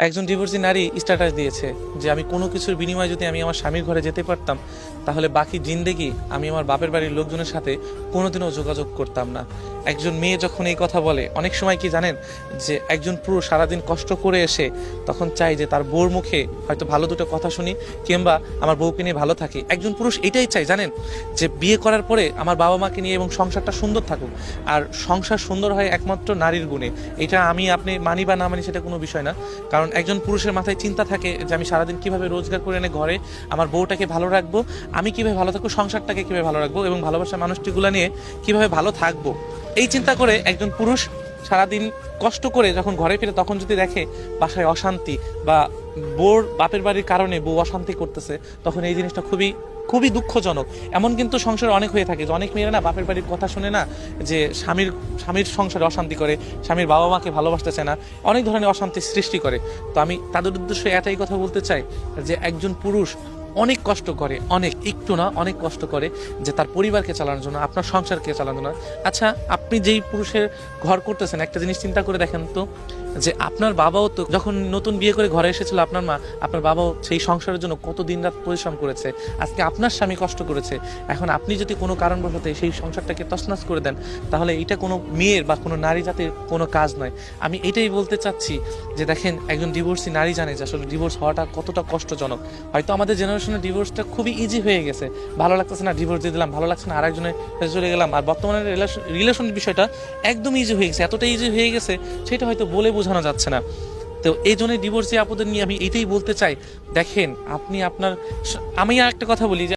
একজন ডিভোর্সি নারী স্ট্যাটাস দিয়েছে যে আমি কোনো কিছুর বিনিময়ে যদি আমি আমার স্বামীর ঘরে যেতে পারতাম তাহলে বাকি জিন্দেগি আমি আমার বাপের বাড়ির লোকজনের সাথে কোনোদিনও যোগাযোগ করতাম না। একজন মেয়ে যখন এই কথা বলে, অনেক সময় কি জানেন যে একজন পুরুষ সারাদিন কষ্ট করে এসে তখন চাই যে তার বউর মুখে হয়তো ভালো দুটো কথা শুনি, কিংবা আমার বউকে নিয়ে ভালো থাকি। একজন পুরুষ এটাই চাই জানেন, যে বিয়ে করার পরে আমার বাবা মাকে নিয়ে এবং সংসারটা সুন্দর থাকুক। আর সংসার সুন্দর হয় একমাত্র নারীর গুণে। এটা আমি আপনি মানি বা না মানি সেটা কোনো বিষয় না, কারণ একজন পুরুষের মাথায় চিন্তা থাকে যে আমি সারাদিন কিভাবে রোজগার করে এনে ঘরে আমার বউটাকে ভালো রাখবো, আমি কিভাবে ভালো থাকবো, সংসারটাকে কিভাবে ভালো রাখবো এবং ভালোবাসার মানুষটিগুলো নিয়ে কিভাবে ভালো থাকবো। এই চিন্তা করে একজন পুরুষ সারাদিন কষ্ট করে যখন ঘরে ফিরে তখন যদি দেখে বাসায় অশান্তি বা বউর বাপের বাড়ির কারণে বউ অশান্তি করতেছে, তখন এই জিনিসটা খুবই খুবই দুঃখজনক। এমন কিন্তু সংসারে অনেক হয়ে থাকে যে অনেক মেয়েরা না বাপের বাড়ির কথা শুনে না, যে স্বামীর স্বামীর সংসারে অশান্তি করে, স্বামীর বাবা মাকে ভালোবাসতেছে না, অনেক ধরনের অশান্তি সৃষ্টি করে। তো আমি তাদের উদ্দেশ্যে এটাই কথা বলতে চাই যে একজন পুরুষ অনেক কষ্ট করে, অনেক, একটু না অনেক কষ্ট করে যে তার পরিবারকে চালানোর জন্য, আপনার সংসারকে চালানোর জন্য। আচ্ছা, আপনি যেই পুরুষের ঘর করতেছেন একটা জিনিস চিন্তা করে দেখেন তো, যে আপনার বাবাও তো যখন নতুন বিয়ে করে ঘরে এসেছিল আপনার মা, আপনার বাবাও সেই সংসারের জন্য কত দিনরাত পরিশ্রম করেছে। আজকে আপনার স্বামী কষ্ট করেছে, এখন আপনি যদি কোনো কারণবশত সেই সংসারটাকে তছনছ করে দেন, তাহলে এটা কোনো মেয়ের বা কোনো নারী জাতির কোনো কাজ নয়। আমি এটাই বলতে চাচ্ছি যে দেখেন, একজন ডিভোর্সি নারী জানে যে আসলে ডিভোর্স হওয়াটা কতটা কষ্টজনক। হয়তো আমাদের জেনারেশনে ডিভোর্সটা খুবই ইজি হয়ে গেছে, ভালো লাগতেছে না ডিভোর্স দিয়ে দিলাম, ভালো লাগছে না আরেকজনের কাছে চলে গেলাম। আর বর্তমানে রিলেশনের বিষয়টা একদম ইজি হয়ে গেছে, এতটা ইজি হয়ে গেছে সেটা হয়তো বলে বোঝানো যাচ্ছে না। তো এই জন্য ডিভোর্সি আপুদের নিয়ে আমি এটাই বলতে চাই, দেখেন আপনি আপনার, আমি আর একটা কথা বলি যে